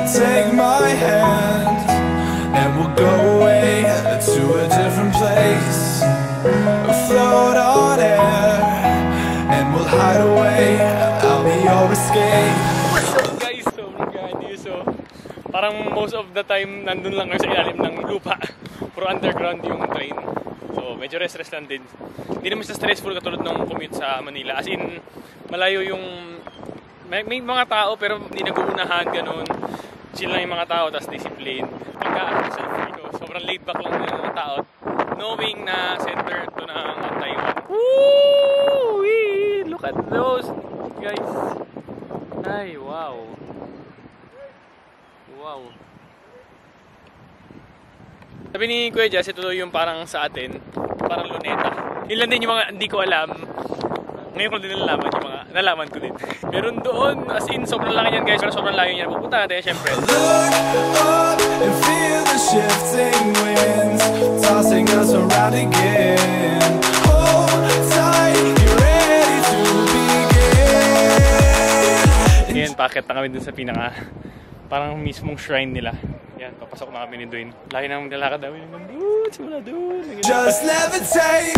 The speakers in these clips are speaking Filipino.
Take my hand and we'll go away to a different place. Float on air and we'll hide away. I'll be your escape. So guys, sobrang gani. So parang most of the time nandun lang kayo sa ilalim ng lupa. Puro underground yung train. So medyo rest lang din. Hindi naman sa stressful katulad ng commute sa Manila. As in, malayo yung... May mga tao pero hindi nag-uunahan, ganun. Chill lang yung mga tao, tapos discipline. Pagka sobrang laid back lang yung mga tao. Knowing na center to ng Taiwan. Woo! Look at those guys. Ay, wow. Wow. Sabi ni Kuya Jess, ito yung parang sa atin, parang luneta. Yun lang din yung mga hindi ko alam. Ngayon ko din nalaman yung mga nalaman ko din. Meron doon, as in, sobrang laki yan guys. Pero sobrang layo niyan. Pupunta natin, syempre. Look up and feel the shifting winds tossing us around again. Hold tight, get ready to begin. Ngayon, packet na kami dun sa pinaka, parang mismong shrine nila. Yan, papasok na kami ni Dwayne. Lagi na maglalakad namin hanggang doon, simula doon. Just levitate.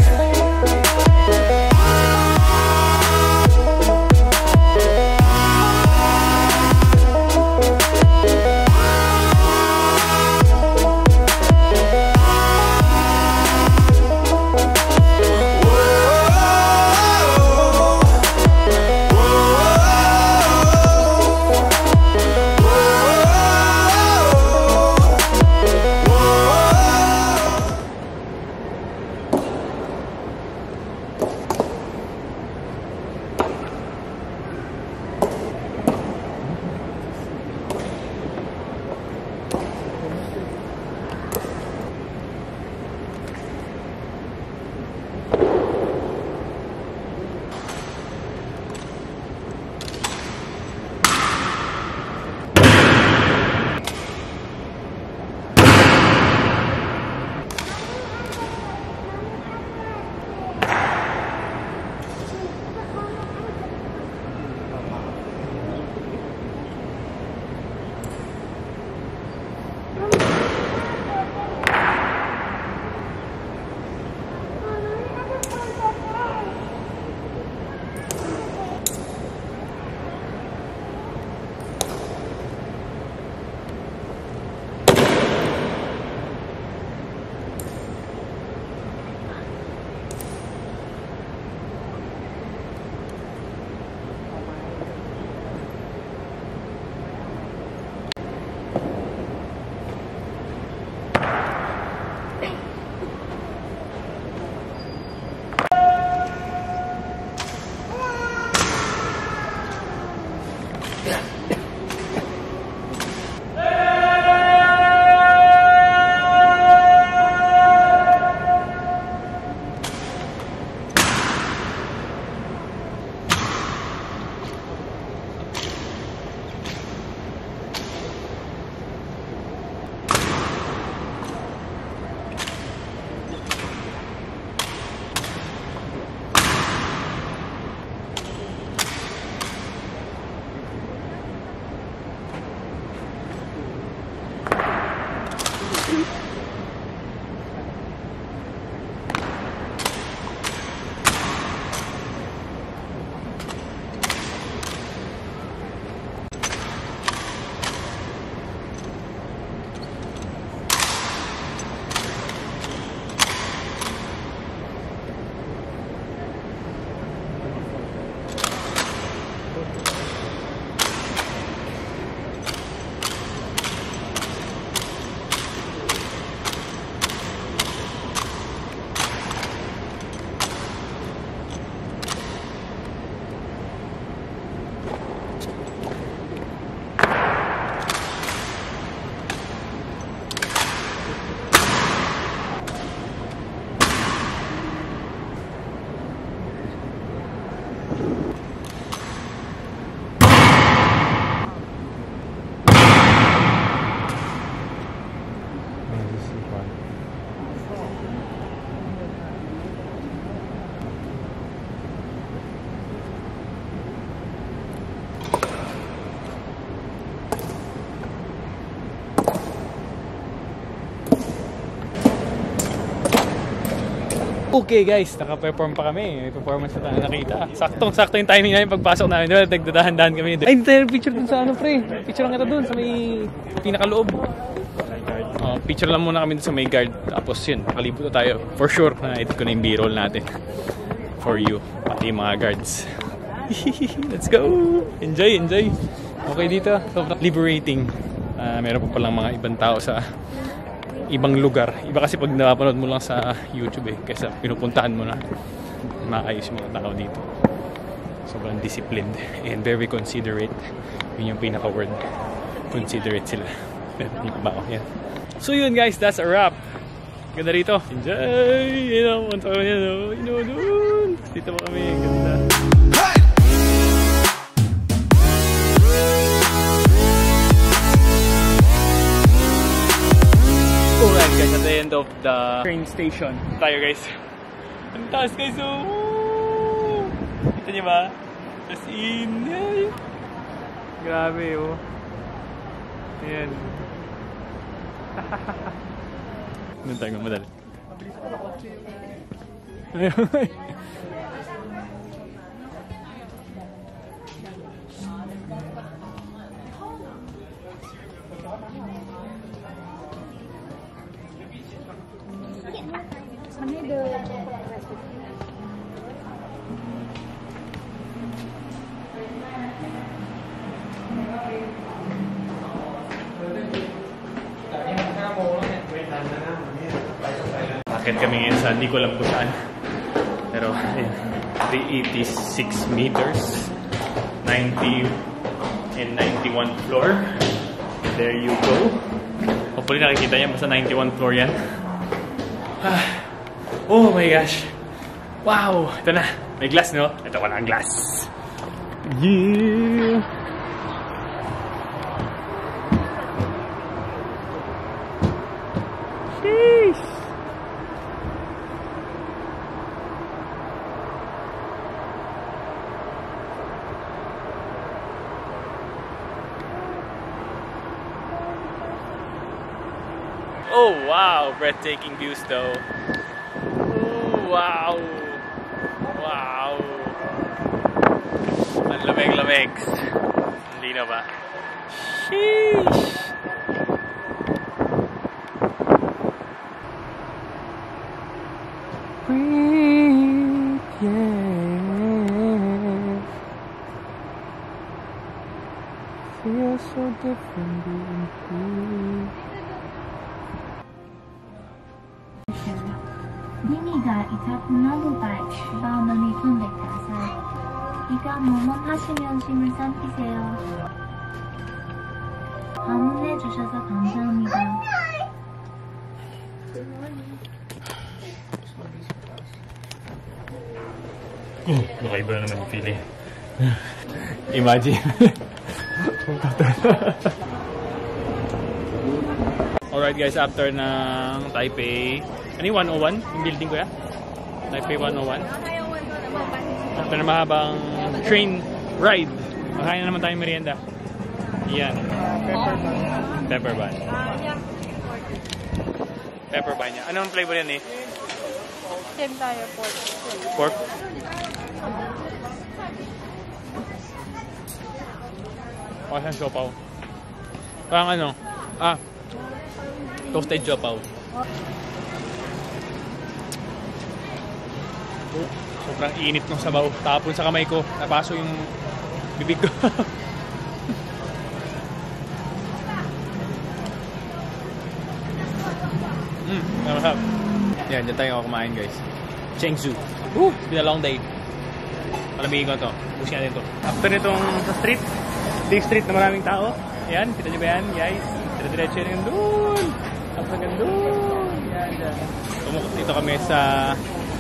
Okay guys, naka-perform pa kami. May performance na tayo nakita. Saktong-sakto yung timing namin pagpasok namin. Diba? Nagdadahan-dahan kami. Ay, hindi tayo picture dun sa ano, pre. Picture lang kita dun sa may pinakaloob. Picture lang muna kami dun sa may guard. Tapos yun, nakalibot na tayo. For sure, na-edit ko na yung b-roll natin. For you, pati yung mga guards. Let's go! Enjoy, enjoy! Okay dito, sobrang liberating. Meron pa palang mga ibang tao sa ibang lugar. Iba kasi pag napanood mo lang sa YouTube kaysa pinupuntahan mo na maayos yung mga tao dito. Sobrang disciplined and very considerate. Yun yung pinaka-word. Considerate sila. Hindi ba ako yan? So yun guys, that's a wrap. Ganda rito. Enjoy! You know, punta kami yan. You know, dun. Dito pa kami. Ganda. Alright guys, at the end of the train station tayo guys. Ang taas guys, oh! Kita niyo ba? As in, ay. Grabe oh. Ayan. Doon tayo madali. Akit kami ngayon sa, hindi ko alam kung saan. Pero, 386 meters, 90 and 91 floor. There you go. Hopefully nakikita niya, basta 91 floor yan. Oh my gosh. Wow! Ito na. May glass, no? Ito wala ang glass. Yeah! Sheesh! Oh wow, breathtaking views though. Oh, wow. Wow. Ang lamig-lamig. Hindi na ba? Sheesh. Breathe, yeah. Feels so different being free. 耳が痛くなる場合、バウムに踏んでください。이가 몸하시면 힘을 삼키세요. 방문해 주셔서 감사합니다. Nakaiba na naman yung feeling. Imagine. Alright guys, after ng Taipei, ano yung 101? Yung building ko ya? Taipei 101. After na mahabang train ride, makain na naman tayong merienda. Yan. Pepper bun. Pepper bun niya. Anong flavor yan eh? Same tayo, pork. Pork? O, saan siopaw? Parang ano? Toasted siopaw. Sobrang init ng sabaw. Tapon sa kamay ko. Napaso yung bibig ko. Masarap. Yan, dyan tayo kumain guys. Chengzu. It's been a long day. Malamigin ko to. Pusin natin to. After nitong sa street, big street na maraming tao. Yan, kita nyo ba yan guys? Dire-diretso yan doon. Tapos hanggang doon. Yan, dyan. Tumukot dito kami sa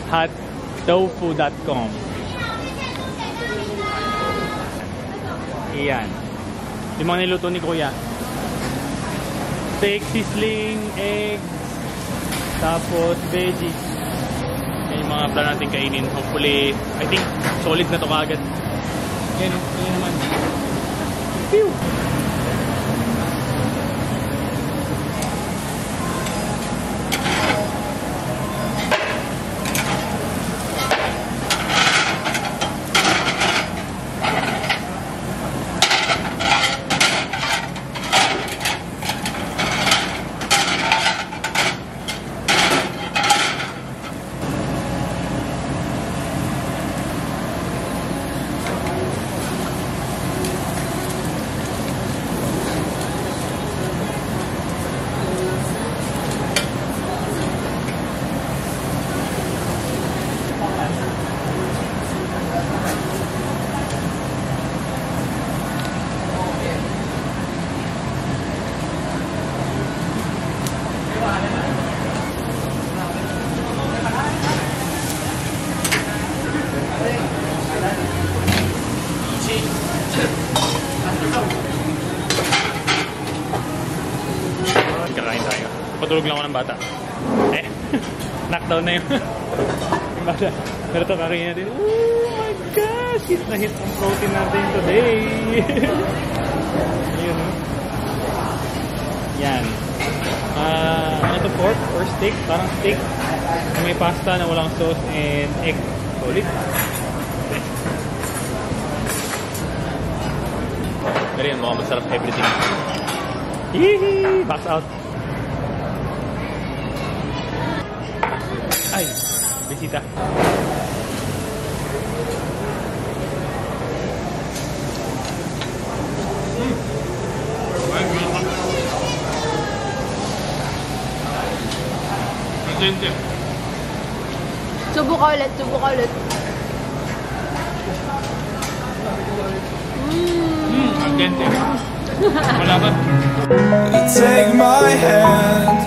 hottofu.com. Iyan. Yung mga niluto ni Kuya. Steak, sizzling, eggs, tapos veggies. Yan yung mga plan natin kainin. Hopefully, I think solid na to kagad. Yan o, yan naman. Pew! Napatulog lang ako ng bata. Eh, knockdown na yun. Yung bata. Pero ito, kakain natin. Oh my gosh! Hit na hit ang protein natin today. Ayun, no? Yan. Ano to, pork or steak? Parang steak. May pasta na walang sauce and egg. Solid. Pero yan, mukhang masarap everything. Hihi! Box out. Ay! Bisita. Subo ka ulit, subo ka ulit. Al dente. Wala ba? Take my hand,